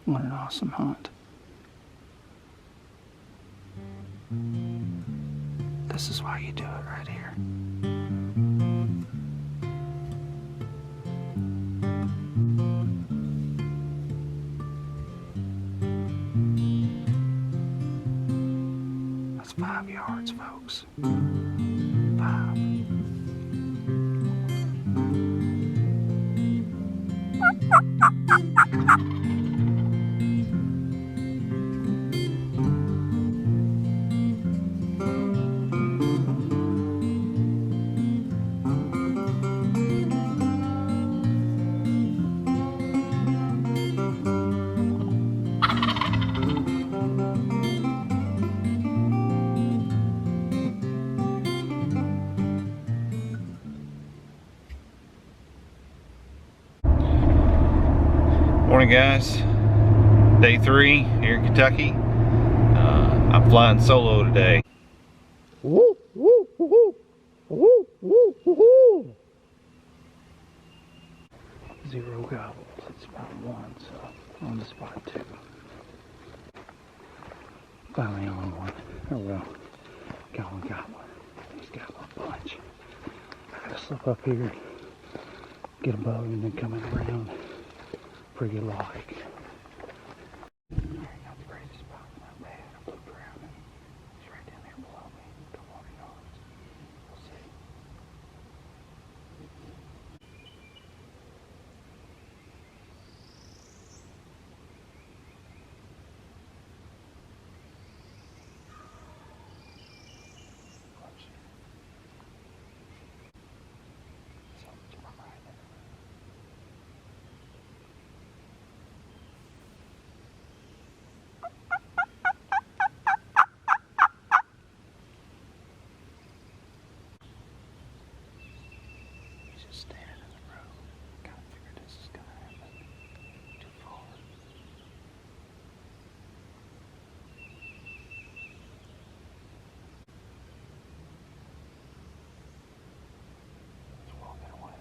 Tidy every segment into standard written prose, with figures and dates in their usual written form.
What an awesome hunt. This is why you do it right here. That's 5 yards, folks. 5. Morning, guys. Day 3 here in Kentucky. I'm flying solo today. Woo, woo, woo, woo, woo, woo. 0 gobbles. It's about 1, so on the spot 2. Finally on 1. Oh well. Got 1 gobbler. He's got a bunch. I gotta slip up here, get a bow, and then come in around. Pretty like. Not the greatest spot, not bad. I looked around and he's right down there below me, a couple hundred yards. We'll see. So, to my right there. Just standing in the road. Kind of figured this is gonna happen. Too far. He's walking away.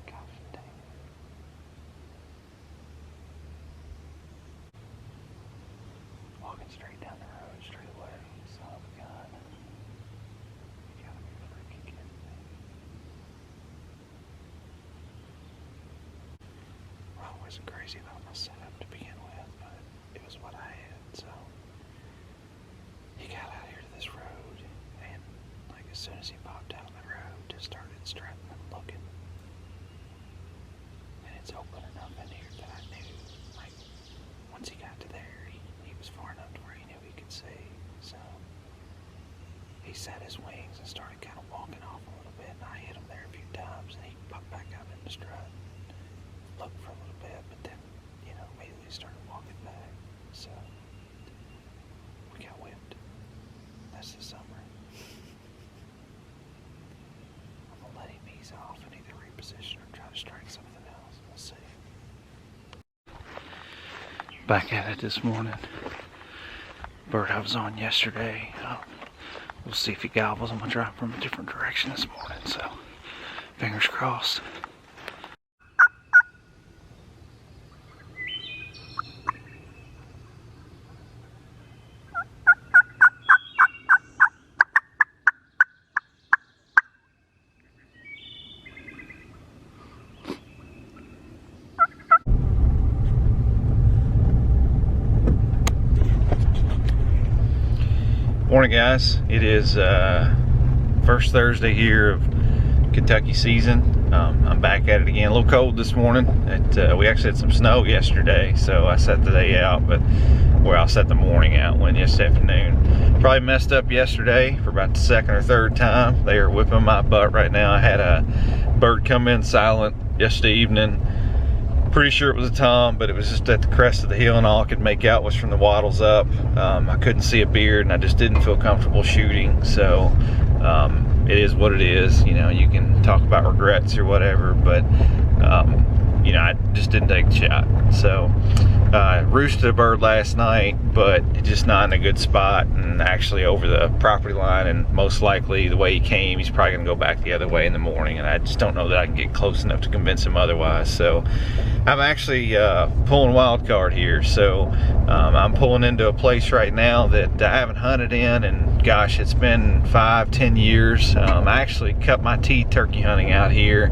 Gosh dang it. Walking straight down the road, straight away. Son of a gun. You gotta be freaking kidding me. Well, I wasn't crazy about my setup to begin with, but it was what I had, so he got out here to this road, and like as soon as he popped out of the road, just started strutting and looking. And it's open enough in here that I knew, like, once he got to there, he was far enough to where he knew he could see, so he set his wings and started kind of walking off a little bit, and I hit him there a few times, and he popped back out in the strut. Looked for a little bit, but then, you know, immediately started walking back. So, we got whipped. That's the summer. I'm gonna let him ease off and either reposition or try to strike something else. We'll see. Back at it this morning. Bird I was on yesterday. We'll see if he gobbles. I'm gonna drive from a different direction this morning, so fingers crossed. Morning, guys. It is first Thursday here of Kentucky season. I'm back at it again. A little cold this morning. We actually had some snow yesterday, so I set the day out, but I'll set the morning out when yesterday afternoon. Probably messed up yesterday for about the 2nd or 3rd time. They are whipping my butt right now. I had a bird come in silent yesterday evening. Pretty sure it was a tom, but it was just at the crest of the hill, and all I could make out was from the wattles up. I couldn't see a beard, and I just didn't feel comfortable shooting. So it is what it is. You know, you can talk about regrets or whatever, but you know, I just didn't take the shot. So roosted a bird last night, but just not in a good spot and actually over the property line, and most likely the way he came, he's probably gonna go back the other way in the morning, and I just don't know that I can get close enough to convince him otherwise. So I'm actually pulling wild card here. So I'm pulling into a place right now that I haven't hunted in, and gosh, it's been 5-10 years. I actually cut my teeth turkey hunting out here.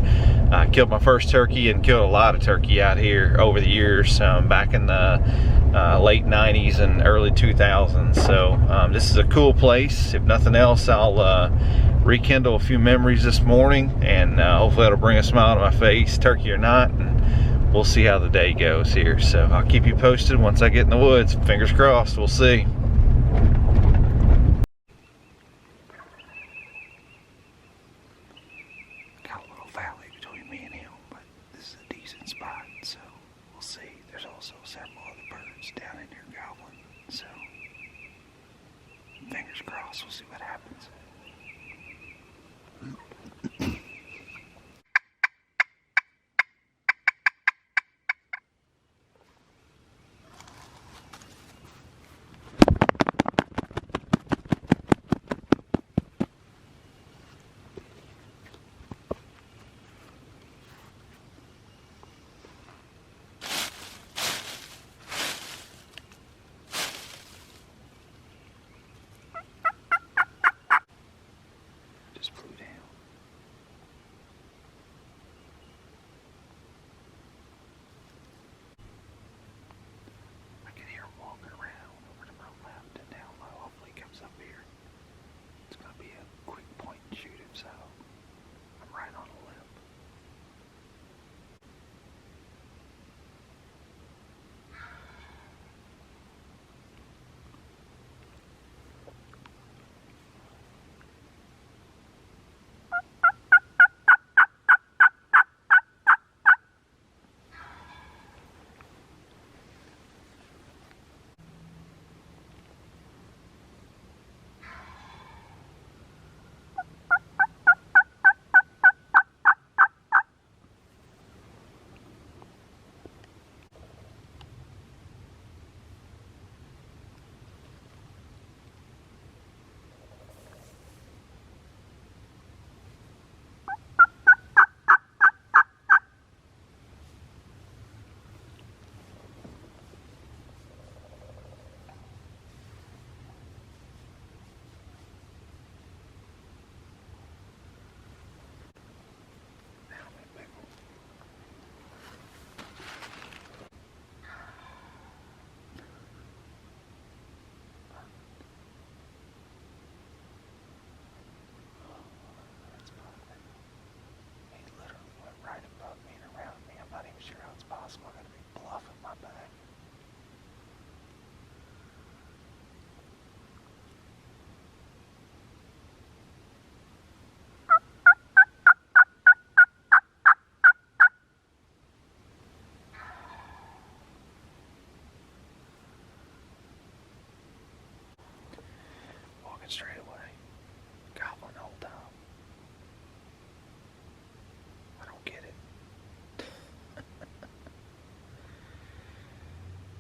I killed my first turkey and killed a lot of turkey out here over the years, back in the late 90s and early 2000s. So this is a cool place. If nothing else, I'll rekindle a few memories this morning, and hopefully that'll bring a smile to my face, turkey or not, and we'll see how the day goes here. So I'll keep you posted once I get in the woods. Fingers crossed, we'll see. Got a little valley between me and him, but this is a decent spot, so we'll see. There's also several other birds down in here gobbling, so fingers crossed, we'll see what happens. Straight away, gobbling the whole time. I don't get it.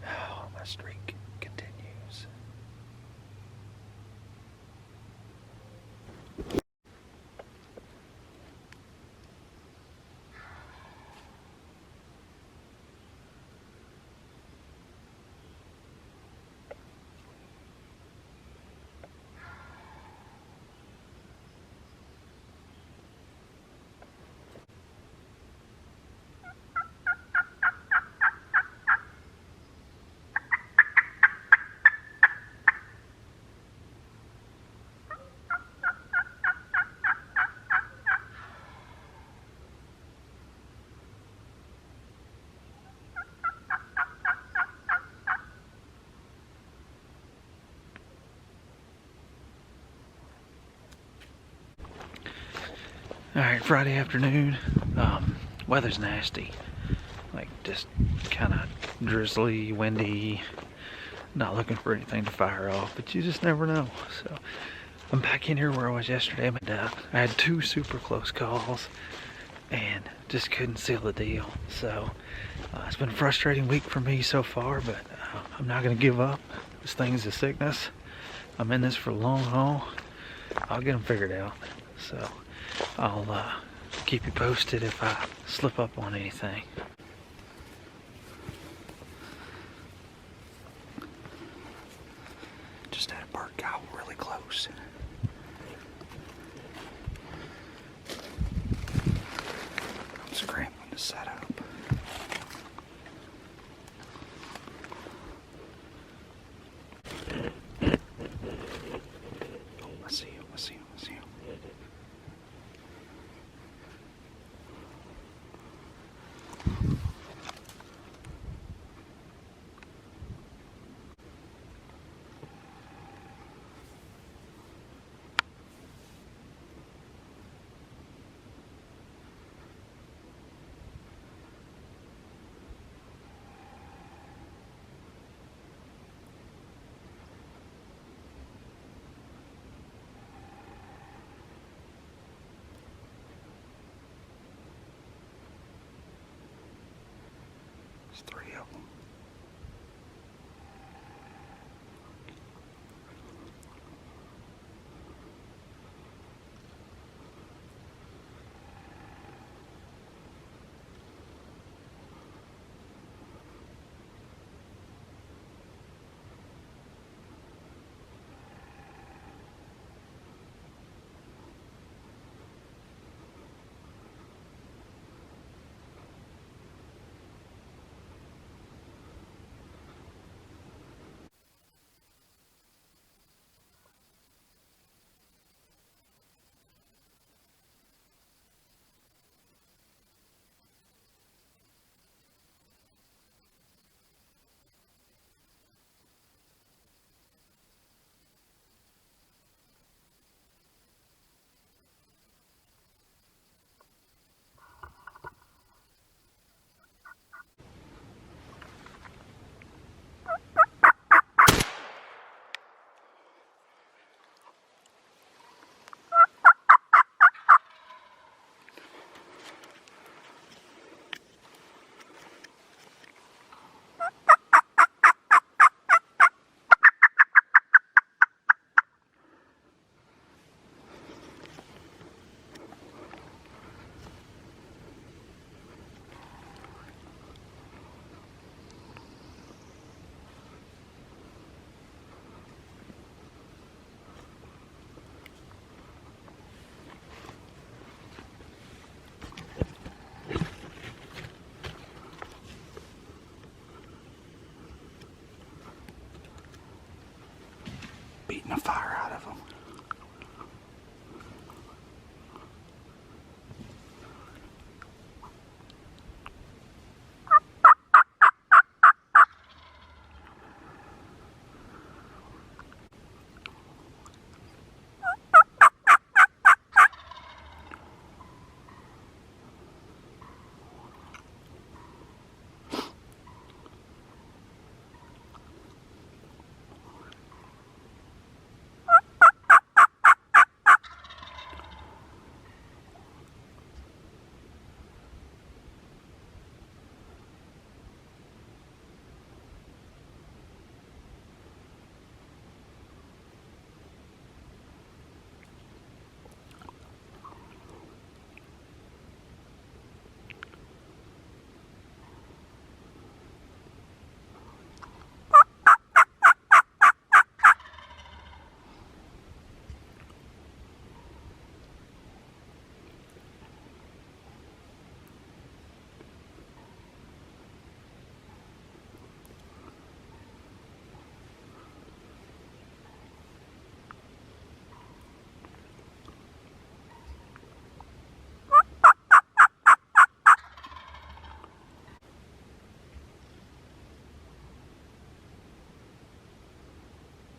Oh, my streak continues. Alright, Friday afternoon. Weather's nasty. Like, just kind of drizzly, windy. Not looking for anything to fire off, but you just never know. So, I'm back in here where I was yesterday. I had 2 super close calls. and just couldn't seal the deal. So it's been a frustrating week for me so far, but I'm not going to give up. This thing's a sickness. I'm in this for the long haul. I'll get them figured out. So I'll keep you posted if I slip up on anything. Just had a bird gobble really close. I'm scrambling to set up. Oh, I see him, I see him, I see him. There's 3 of them. Beating the fire out of them.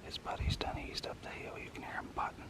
His buddy's done eased up the hill. You can hear him butting.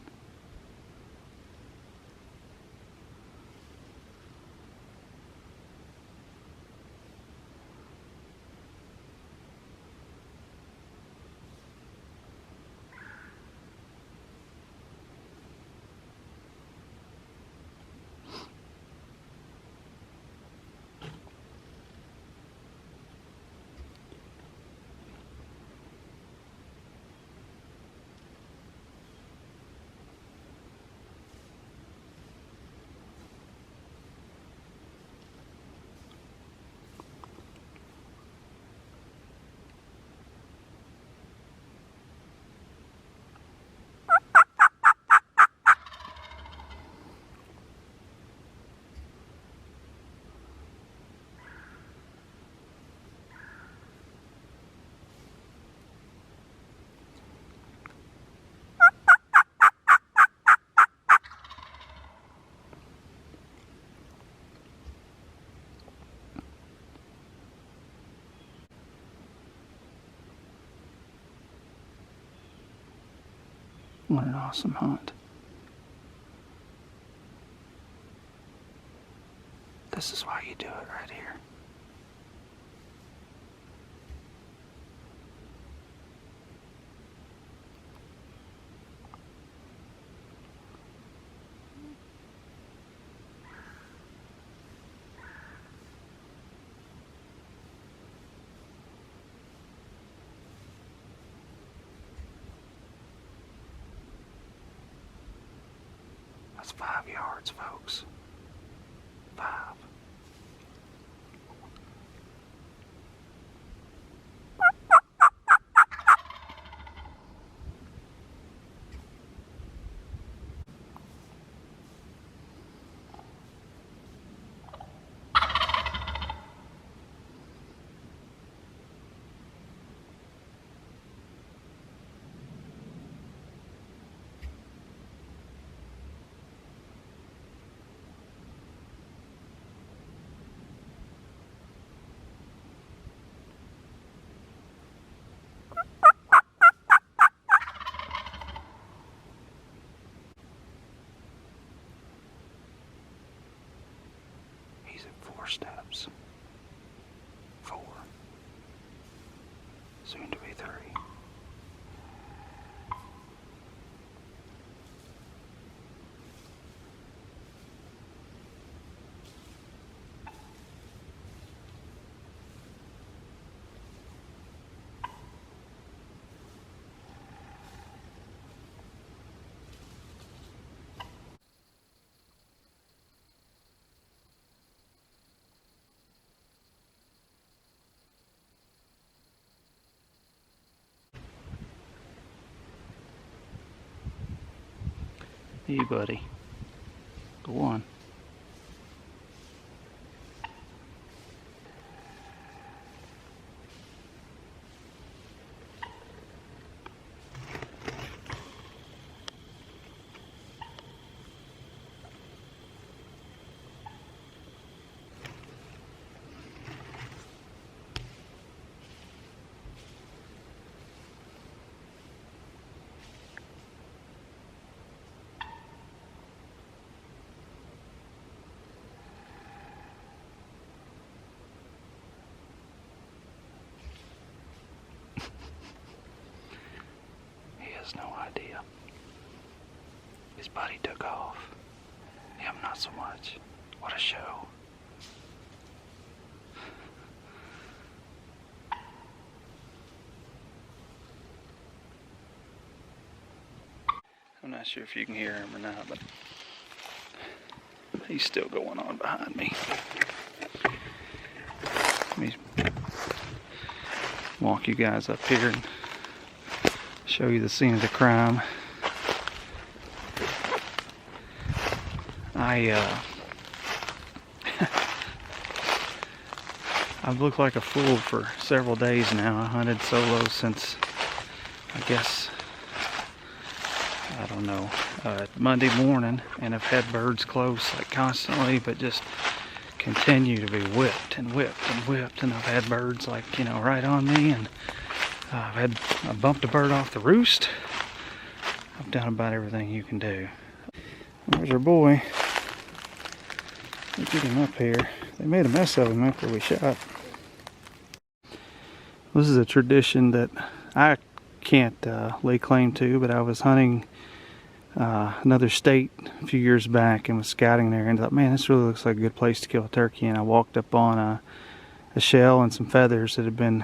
What an awesome hunt. This is why you do it right here. That's 5 yards, folks. 5. He's at 4 steps. 4. Soon to be 3. Hey, buddy. Go on. He has no idea. His buddy took off. Him not so much. What a show. I'm not sure if you can hear him or not, but he's still going on behind me. Let me walk you guys up here and show you the scene of the crime. I've looked like a fool for several days now. I hunted solo since, I guess, I don't know, Monday morning, and I've had birds close like constantly, but just continue to be whipped and whipped and whipped, and I've had birds like, you know, right on me, and I bumped a bird off the roost. I've done about everything you can do. There's our boy. Let's get him up here. They made a mess of him after we shot. This is a tradition that I can't lay claim to, but I was hunting another state a few years back and was scouting there and thought, man, this really looks like a good place to kill a turkey. And I walked up on a shell and some feathers that had been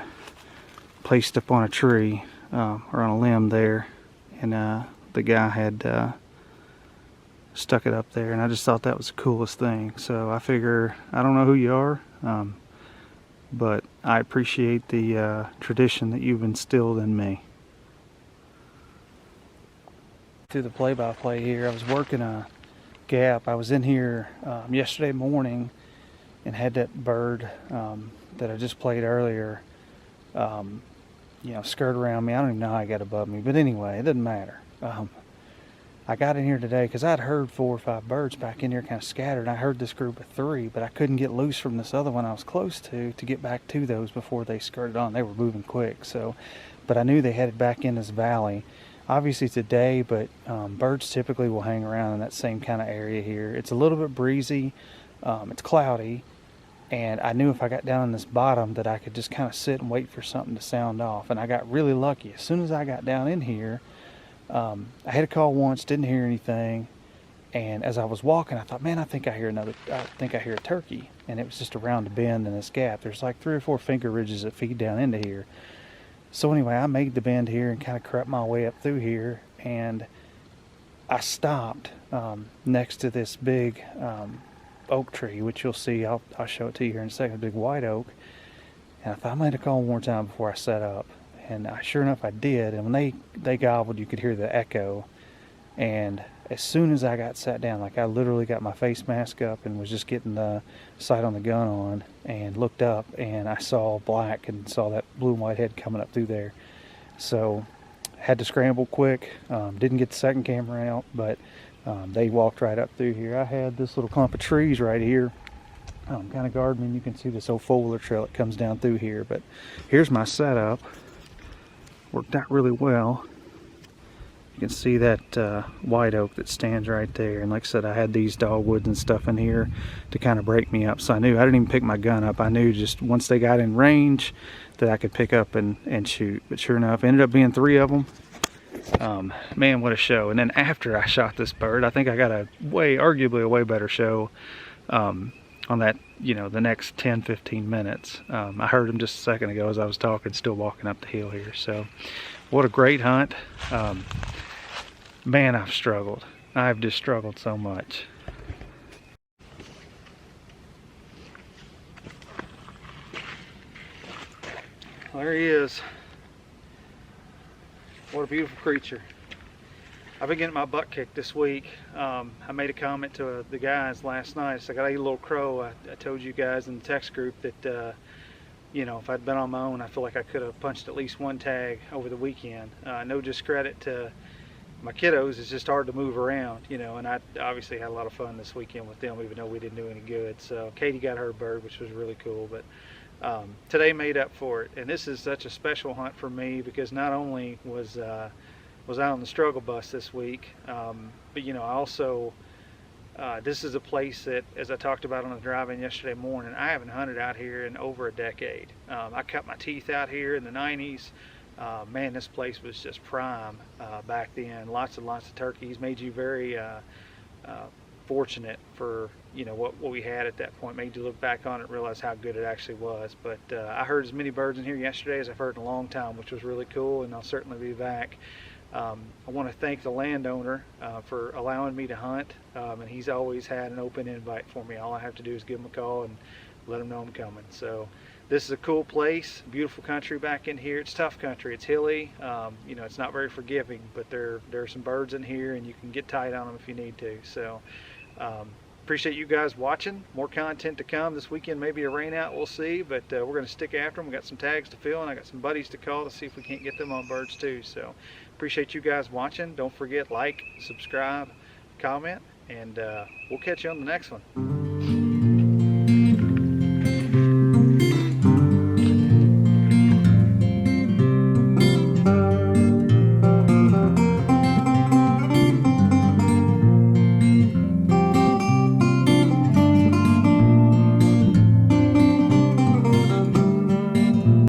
placed up on a tree or on a limb there, and the guy had stuck it up there, and I just thought that was the coolest thing. So I figure, I don't know who you are, but I appreciate the tradition that you've instilled in me. Through the play-by-play here, I was working a gap. I was in here yesterday morning and had that bird that I just played earlier, you know, skirt around me. I don't even know how I got above me, but anyway, it doesn't matter. I got in here today because I'd heard 4 or 5 birds back in here kind of scattered. I heard this group of 3, but I couldn't get loose from this other one I was close to get back to those before they skirted on. They were moving quick, so, but I knew they headed back in this valley. Obviously it's a day, but birds typically will hang around in that same kind of area here. It's a little bit breezy, it's cloudy, and I knew if I got down in this bottom that I could just kind of sit and wait for something to sound off. And I got really lucky. As soon as I got down in here, I had a call once, didn't hear anything. And as I was walking, I thought, man, I think I hear a turkey. And it was just around a bend in this gap. There's like 3 or 4 finger ridges that feed down into here. So anyway, I made the bend here and kind of crept my way up through here. And I stopped next to this big oak tree, which you'll see, I'll show it to you here in a second, a big white oak. And I thought, I'm going to call one more time before I set up. And sure enough, I did. And when they gobbled, you could hear the echo. And as soon as I got sat down, like I literally got my face mask up and was just getting the sight on the gun on and looked up, and I saw black and saw that blue and white head coming up through there. So had to scramble quick. Didn't get the second camera out, but they walked right up through here. I had this little clump of trees right here, kind of gardening. You can see this old four-wheeler trail that comes down through here. But here's my setup. Worked out really well. You can see that white oak that stands right there. And like I said, I had these dogwoods and stuff in here to kind of break me up. So I knew, I didn't even pick my gun up. I knew just once they got in range that I could pick up and shoot. But sure enough, ended up being 3 of them. Man, what a show. And then after I shot this bird, I think I got arguably a way better show on that, you know, the next 10-15 minutes. I heard him just a second ago as I was talking, still walking up the hill here. So what a great hunt. Man, I've struggled. I've just struggled so much. There he is. What a beautiful creature. I've been getting my butt kicked this week. I made a comment to the guys last night. So I got to eat a little crow. I told you guys in the text group that you know, if I'd been on my own, I feel like I could have punched at least one tag over the weekend. No discredit to my kiddos, it's just hard to move around, you know, and I obviously had a lot of fun this weekend with them, even though we didn't do any good. So Katie got her bird, which was really cool, but today made up for it. And this is such a special hunt for me because not only was out on the struggle bus this week, but you know, I also this is a place that, as I talked about on the drive-in yesterday morning, I haven't hunted out here in over a decade. I cut my teeth out here in the 90s. Man, this place was just prime back then. Lots and lots of turkeys. Made you very fortunate for, you know, what we had at that point. Made you look back on it and realize how good it actually was. But I heard as many birds in here yesterday as I've heard in a long time, which was really cool, and I'll certainly be back. I want to thank the landowner for allowing me to hunt, and he's always had an open invite for me. All I have to do is give him a call and let him know I'm coming. So this is a cool place, beautiful country back in here. It's tough country, it's hilly, you know, it's not very forgiving, but there are some birds in here and you can get tight on them if you need to. So appreciate you guys watching. More content to come this weekend, maybe a rain out, we'll see, but we're going to stick after them. We got some tags to fill, and I got some buddies to call to see if we can't get them on birds too. So appreciate you guys watching. Don't forget, like, subscribe, comment, and we'll catch you on the next one.